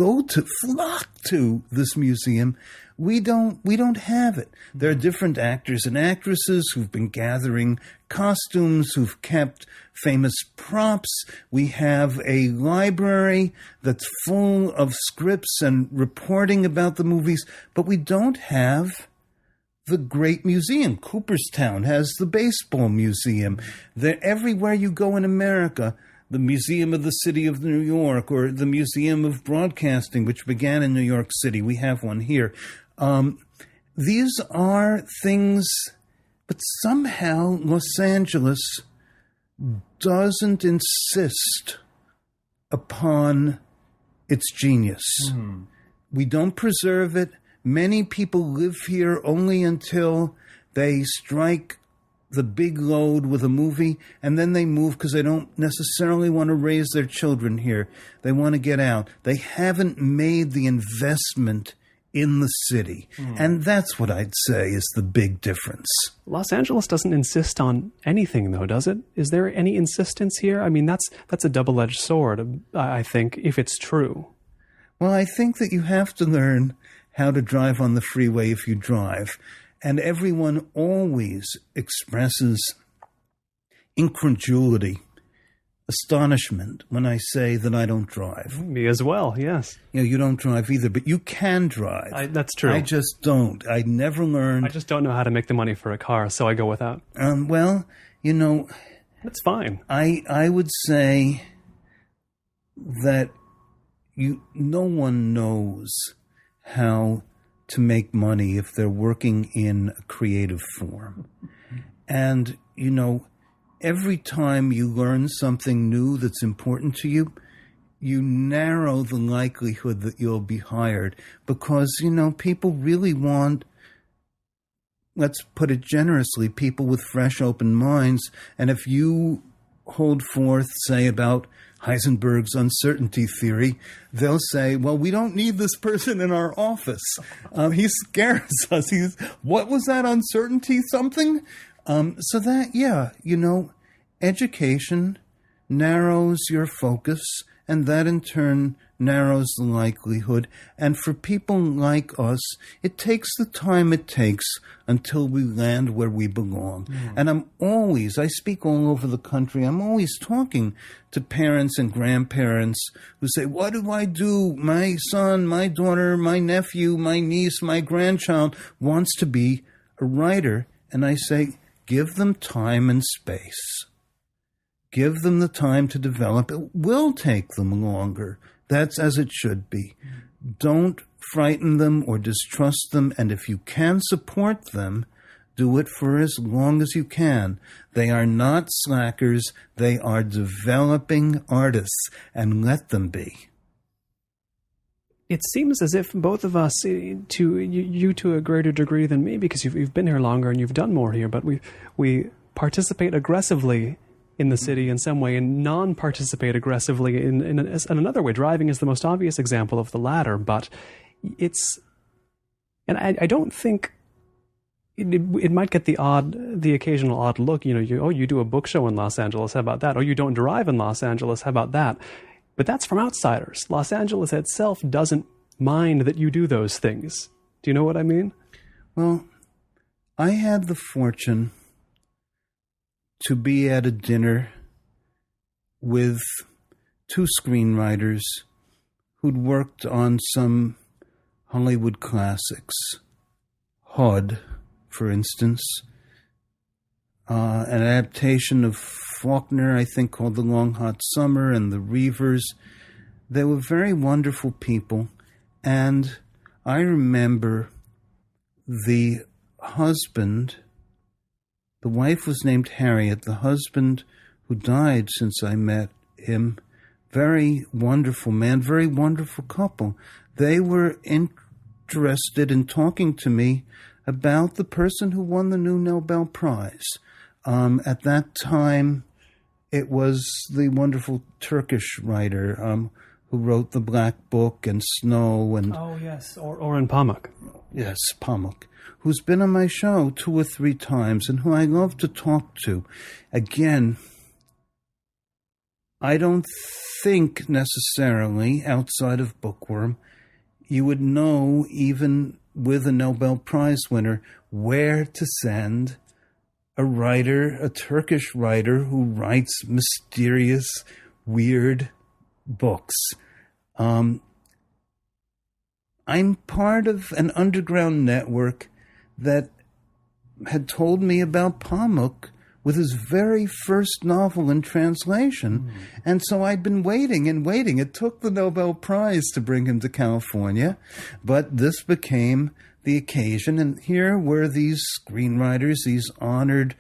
flock to this museum. We don't have it. There are different actors and actresses who've been gathering costumes, who've kept famous props. We have a library that's full of scripts and reporting about the movies, but we don't have the great museum. Cooperstown has the baseball museum. Everywhere you go in America, the Museum of the City of New York or the Museum of Broadcasting, which began in New York City. We have one here. These are things, but somehow Los Angeles doesn't insist upon its genius. We don't preserve it. Many people live here only until they strike the big load with a movie, and then they move because they don't necessarily want to raise their children here. They want to get out. They haven't made the investment in the city. And that's what I'd say is the big difference. Los Angeles doesn't insist on anything, though, does it? Is there any insistence here? I mean, that's a double-edged sword, I think, if it's true. Well, I think that you have to learn how to drive on the freeway if you drive. And everyone always expresses incredulity astonishment when I say that I don't drive. Me as well, yes. You don't drive either, but you can drive. That's true. I just don't. I never learned. I just don't know how to make the money for a car, so I go without. Well, That's fine. I would say that no one knows how to make money if they're working in a creative form. And, every time you learn something new that's important to you, you narrow the likelihood that you'll be hired because, people really want, let's put it generously, people with fresh, open minds. And if you hold forth, say, about Heisenberg's uncertainty theory, they'll say, well, we don't need this person in our office. He scares us. What was that uncertainty something? So that, education narrows your focus, and that in turn narrows the likelihood. And for people like us, it takes the time it takes until we land where we belong. And I speak all over the country, I'm always talking to parents and grandparents who say, what do I do? My son, my daughter, my nephew, my niece, my grandchild wants to be a writer. And I say, give them time and space. Give them the time to develop. It will take them longer. That's as it should be. Don't frighten them or distrust them. And if you can support them, do it for as long as you can. They are not slackers. They are developing artists, and let them be. It seems as if both of us, to you to a greater degree than me, because you've been here longer and you've done more here, but we participate aggressively in the city in some way and non-participate aggressively in another way. Driving is the most obvious example of the latter, but I don't think it might get the occasional odd look. You do a book show in Los Angeles, how about that? Oh, you don't drive in Los Angeles, how about that? But that's from outsiders. Los Angeles itself doesn't mind that you do those things. Do you know what I mean? Well, I had the fortune to be at a dinner with two screenwriters who'd worked on some Hollywood classics. Hod, for instance, an adaptation of Faulkner, I think, called The Long Hot Summer, and The Reivers. They were very wonderful people, and I remember the husband. The wife was named Harriet. The husband, who died since I met him, very wonderful man, very wonderful couple. They were interested in talking to me about the person who won the new Nobel Prize. At that time, it was the wonderful Turkish writer who wrote The Black Book and Snow. And oh, yes, Orhan Pamuk. Yes, Pamuk, who's been on my show 2 or 3 times and who I love to talk to. Again, I don't think necessarily, outside of Bookworm, you would know, even with a Nobel Prize winner, where to send a writer, a Turkish writer who writes mysterious, weird books. I'm part of an underground network that had told me about Pamuk with his very first novel in translation. And so I'd been waiting and waiting. It took the Nobel Prize to bring him to California, but this became the occasion. And here were these screenwriters, these honored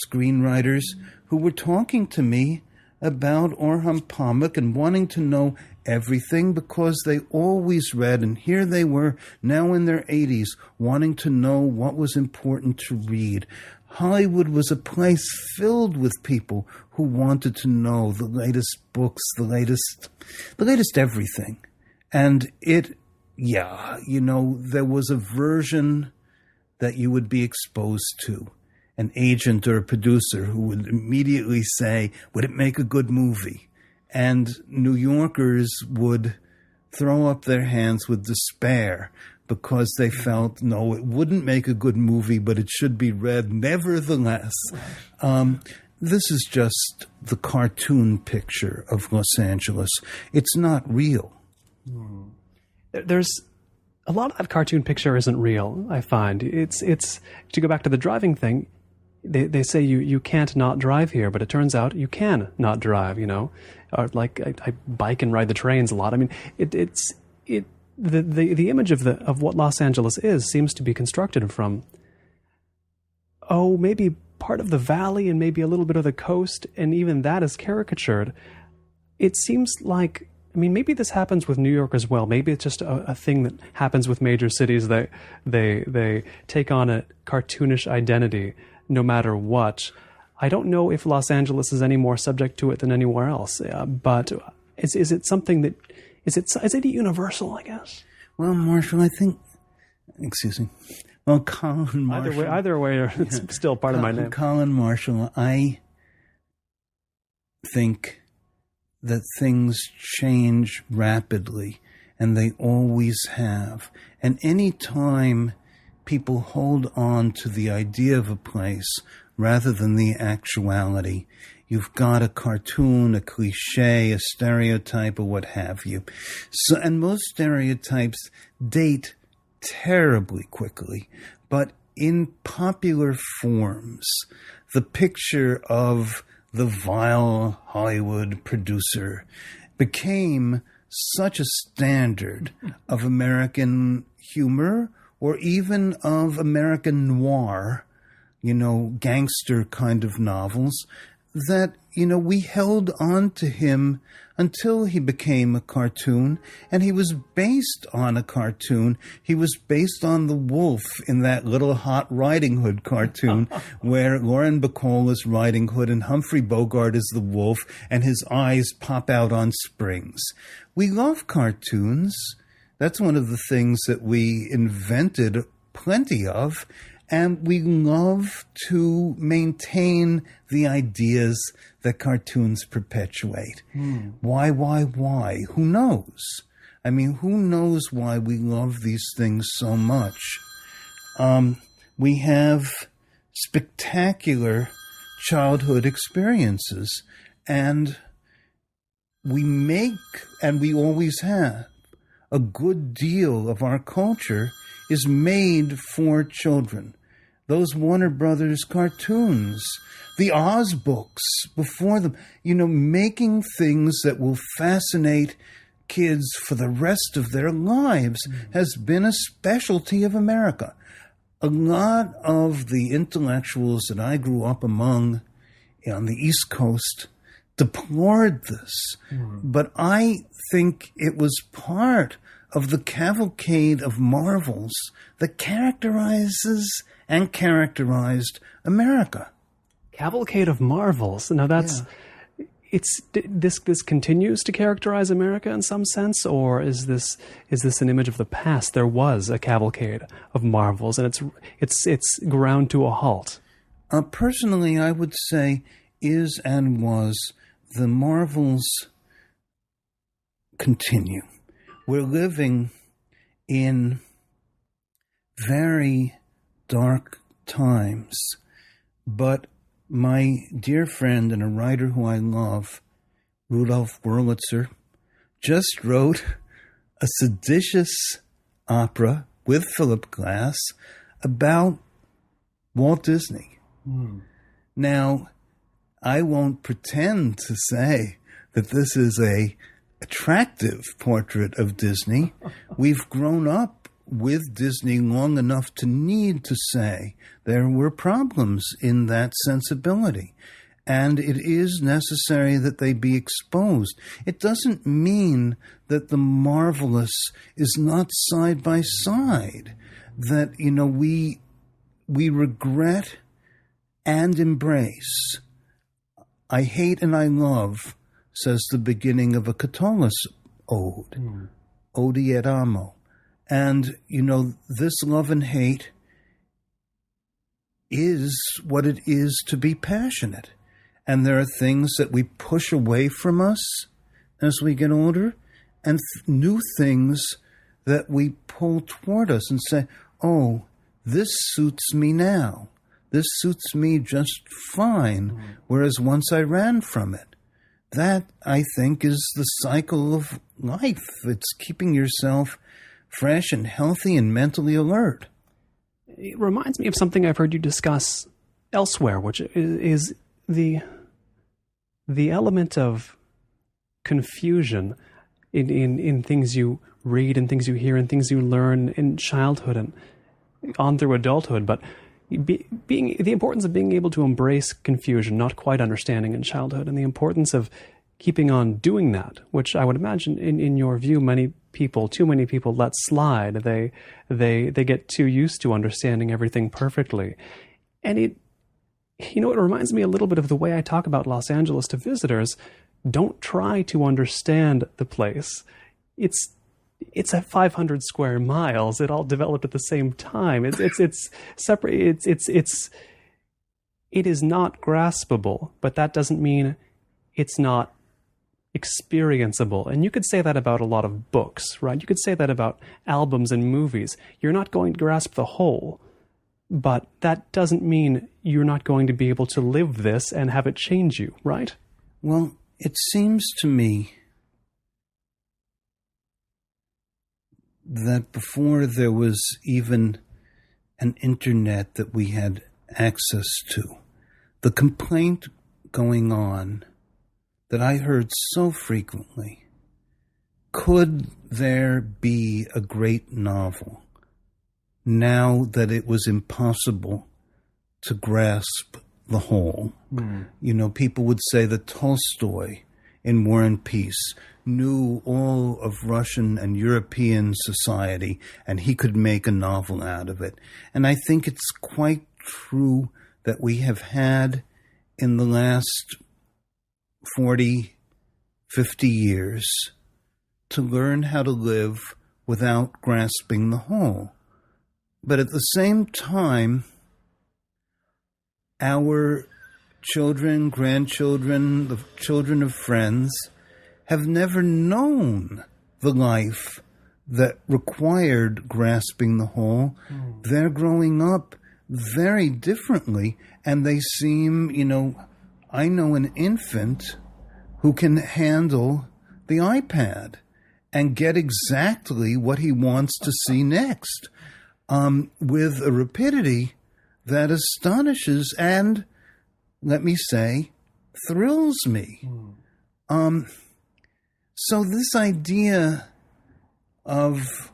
screenwriters, who were talking to me about Orhan Pamuk and wanting to know everything because they always read, and here they were now in their 80s wanting to know what was important to read. Hollywood was a place filled with people who wanted to know the latest books, the latest everything. And there was a version that you would be exposed to, an agent or a producer who would immediately say, would it make a good movie? And New Yorkers would throw up their hands with despair because they felt, no, it wouldn't make a good movie, but it should be read nevertheless. this is just the cartoon picture of Los Angeles. It's not real. There's a lot of that cartoon picture isn't real, I find. It's to go back to the driving thing, they say you can't not drive here, but it turns out you can not drive, you know. Or like I bike and ride the trains a lot. I mean, the image of what Los Angeles is seems to be constructed from maybe part of the valley and maybe a little bit of the coast, and even that is caricatured. It seems like, I mean, maybe this happens with New York as well. Maybe it's just a thing that happens with major cities. They take on a cartoonish identity no matter what. I don't know if Los Angeles is any more subject to it than anywhere else. But is it something that is it universal? I guess. Well, Marshall, I think. Excuse me. Well, Colin Marshall. Either way, it's still part of my name. Colin Marshall, I think that things change rapidly, and they always have. And any time people hold on to the idea of a place rather than the actuality, you've got a cartoon, a cliche, a stereotype, or what have you. So, and most stereotypes date terribly quickly, but in popular forms, the picture of the vile Hollywood producer became such a standard of American humor, or even of American noir, you know, gangster kind of novels, that, you know, we held on to him until he became a cartoon, and he was based on a cartoon. He was based on the wolf in that Little Hot Riding Hood cartoon where Lauren Bacall is Riding Hood and Humphrey Bogart is the wolf, and his eyes pop out on springs. We love cartoons. That's one of the things that we invented plenty of, and we love to maintain the ideas that cartoons perpetuate. Why? Who knows? I mean, who knows why we love these things so much? We have spectacular childhood experiences, and we make, and we always have, a good deal of our culture is made for children. Those Warner Brothers cartoons, the Oz books before them, you know, making things that will fascinate kids for the rest of their lives has been a specialty of America. A lot of the intellectuals that I grew up among on the East Coast deplored this, but I think it was part of the cavalcade of marvels that characterized America. Cavalcade of marvels. Now that's this continues to characterize America in some sense, or is this an image of the past? There was a cavalcade of marvels, and it's ground to a halt. Personally, I would say is and was. The marvels continue. We're living in very dark times, but my dear friend and a writer who I love, Rudolf Wurlitzer, just wrote a seditious opera with Philip Glass about Walt Disney. Now, I won't pretend to say that this is a attractive portrait of Disney. We've grown up with Disney long enough to need to say there were problems in that sensibility, and it is necessary that they be exposed. It doesn't mean that the marvelous is not side by side, that, you know, we regret and embrace. I hate and I love, says the beginning of a Catullus ode, Odi et Amo. And, you know, this love and hate is what it is to be passionate. And there are things that we push away from us as we get older, and new things that we pull toward us and say, oh, this suits me now. this suits me just fine, whereas once I ran from it. That, I think, is the cycle of life. It's keeping yourself fresh and healthy and mentally alert. It reminds me of something I've heard you discuss elsewhere, which is the element of confusion in things you read and things you hear and things you learn in childhood and on through adulthood, but the importance of being able to embrace confusion, not quite understanding in childhood, and the importance of keeping on doing that, which I would imagine in your view, too many people let slide. They get too used to understanding everything perfectly. And it reminds me a little bit of the way I talk about Los Angeles to visitors. Don't try to understand the place. It's at 500 square miles. It all developed at the same time. It's separate. It is not graspable, but that doesn't mean it's not experienceable. And you could say that about a lot of books, right? You could say that about albums and movies. You're not going to grasp the whole, but that doesn't mean you're not going to be able to live this and have it change you, right? Well, it seems to me that before there was even an internet that we had access to, the complaint going on that I heard so frequently, could there be a great novel now that it was impossible to grasp the whole? People would say that Tolstoy in War and Peace knew all of Russian and European society, and he could make a novel out of it. And I think it's quite true that we have had in the last 40, 50 years to learn how to live without grasping the whole. But at the same time, our children, grandchildren, the children of friends have never known the life that required grasping the whole. They're growing up very differently, and they seem, I know an infant who can handle the iPad and get exactly what he wants to see next, with a rapidity that astonishes and, let me say, thrills me. So this idea of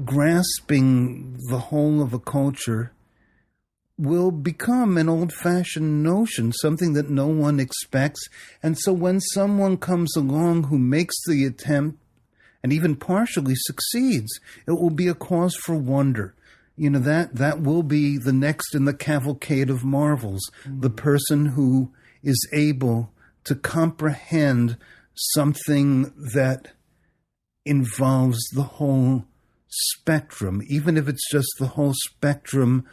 grasping the whole of a culture will become an old-fashioned notion, something that no one expects. And so when someone comes along who makes the attempt and even partially succeeds, it will be a cause for wonder. That will be the next in the cavalcade of marvels, the person who is able to comprehend something that involves the whole spectrum, even if it's just the whole spectrum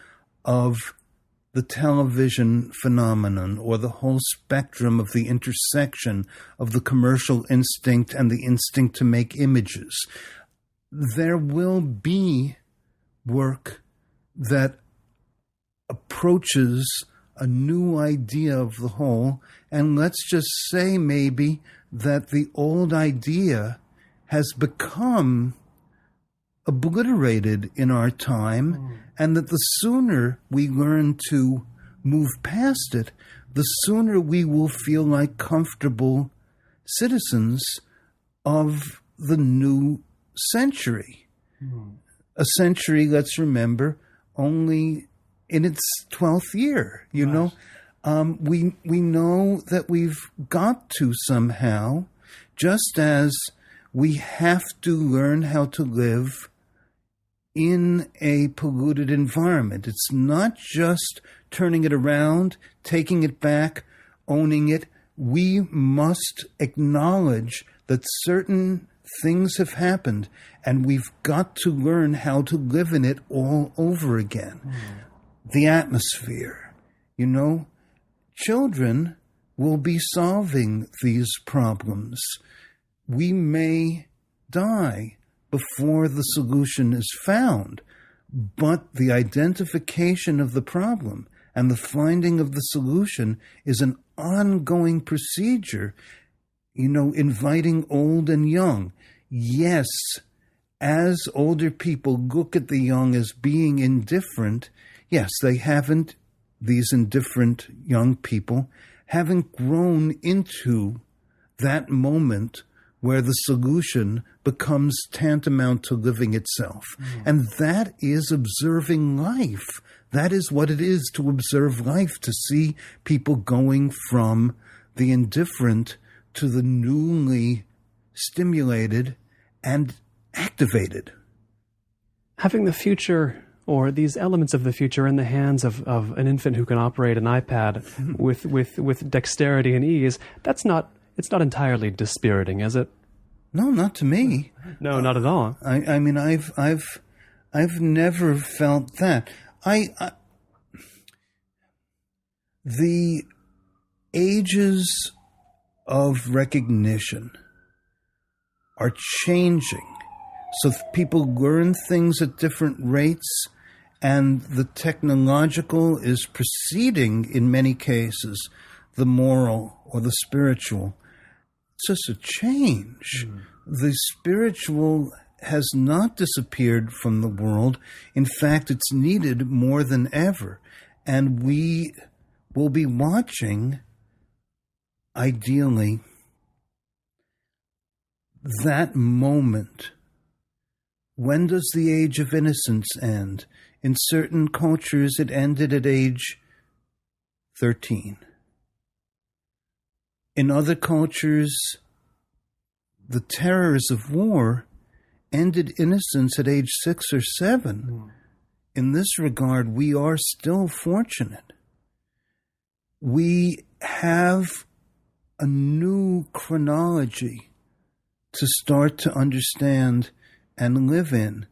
of the television phenomenon, or the whole spectrum of the intersection of the commercial instinct and the instinct to make images. There will be work that approaches a new idea of the whole, and let's just say maybe that the old idea has become obliterated in our time, and that the sooner we learn to move past it, the sooner we will feel like comfortable citizens of the new century. A century, let's remember, only in its 12th year, you know. We know that we've got to somehow, just as we have to learn how to live in a polluted environment. It's not just turning it around, taking it back, owning it. We must acknowledge that certain things have happened, and we've got to learn how to live in it all over again. The atmosphere, you know, children will be solving these problems. We may die before the solution is found, but the identification of the problem And the finding of the solution is an ongoing procedure, inviting old and young. Yes, as older people look at the young as being indifferent, yes, these indifferent young people haven't grown into that moment where the solution becomes tantamount to living itself. And that is observing life. That is what it is to observe life, to see people going from the indifferent to the newly stimulated and activated. Having the future or these elements of the future in the hands of an infant who can operate an iPad with dexterity and ease, it's not entirely dispiriting, is it? No, not to me. No, not at all. I mean, I've never felt that. The ages of recognition are changing. So people learn things at different rates, and the technological is preceding, in many cases, the moral or the spiritual. It's just a change. The spiritual has not disappeared from the world. In fact, it's needed more than ever. And we will be watching, ideally, that moment. When does the age of innocence end? In certain cultures, it ended at age 13. In other cultures, the terrors of war ended innocence at age 6 or 7. In this regard, we are still fortunate. We have a new chronology to start to understand and live in.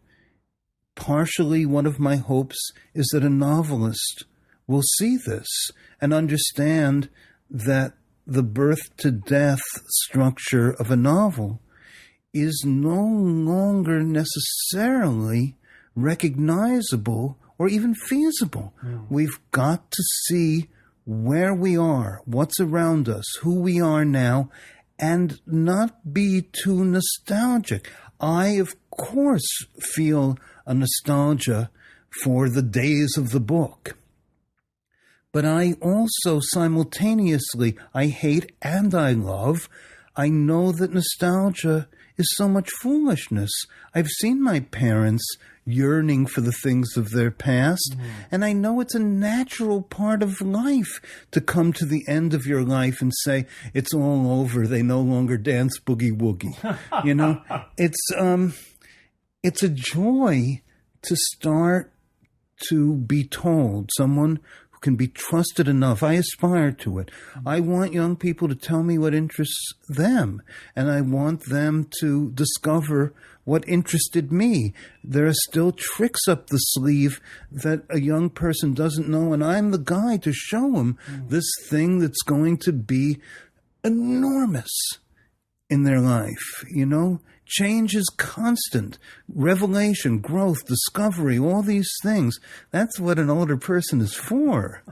Partially, one of my hopes is that a novelist will see this and understand that the birth-to-death structure of a novel is no longer necessarily recognizable or even feasible. We've got to see where we are, what's around us, who we are now, and not be too nostalgic. I, of course, feel a nostalgia for the days of the book. But I also simultaneously, I hate and I love. I know that nostalgia is so much foolishness. I've seen my parents yearning for the things of their past, and I know it's a natural part of life to come to the end of your life and say, it's all over, they no longer dance boogie woogie. It's a joy to start to be told, someone who can be trusted enough. I aspire to it. I want young people to tell me what interests them, and I want them to discover what interested me. There are still tricks up the sleeve that a young person doesn't know, and I'm the guy to show them this thing that's going to be enormous in their life, Change is constant. Revelation, growth, discovery, all these things. That's what an older person is for.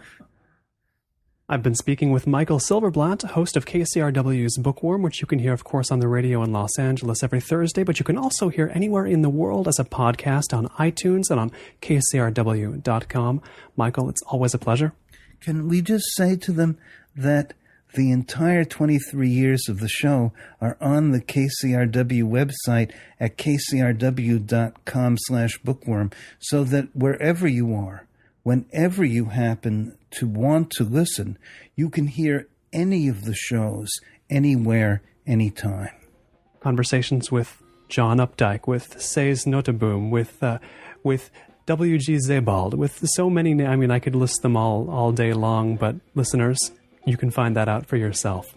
I've been speaking with Michael Silverblatt, host of KCRW's Bookworm, which you can hear, of course, on the radio in Los Angeles every Thursday, but you can also hear anywhere in the world as a podcast on iTunes and on KCRW.com. Michael, it's always a pleasure. Can we just say to them that the entire 23 years of the show are on the KCRW website at kcrw.com/bookworm, so that wherever you are, whenever you happen to want to listen, you can hear any of the shows, anywhere, anytime. Conversations with John Updike, with Sayes Notteboom, with W.G. Sebald, with so many, I could list them all day long, but listeners, you can find that out for yourself.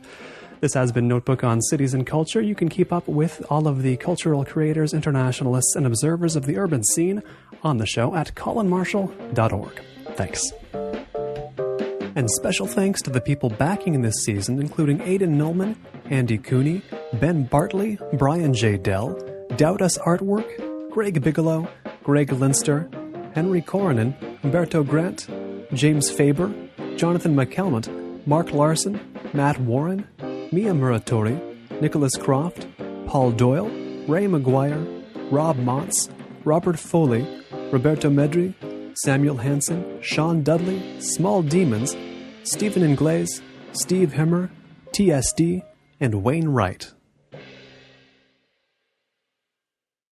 This has been Notebook on Cities and Culture. You can keep up with all of the cultural creators, internationalists, and observers of the urban scene on the show at colinmarshall.org. Thanks. And special thanks to the people backing this season, including Aidan Nullman, Andy Cooney, Ben Bartley, Brian J. Dell, Doubt Us Artwork, Greg Bigelow, Greg Linster, Henry Coronan, Humberto Grant, James Faber, Jonathan McCalmont, Mark Larson, Matt Warren, Mia Muratori, Nicholas Croft, Paul Doyle, Ray McGuire, Rob Motz, Robert Foley, Roberto Medri, Samuel Hansen, Sean Dudley, Small Demons, Stephen Ingles, Steve Himmer, TSD, and Wayne Wright.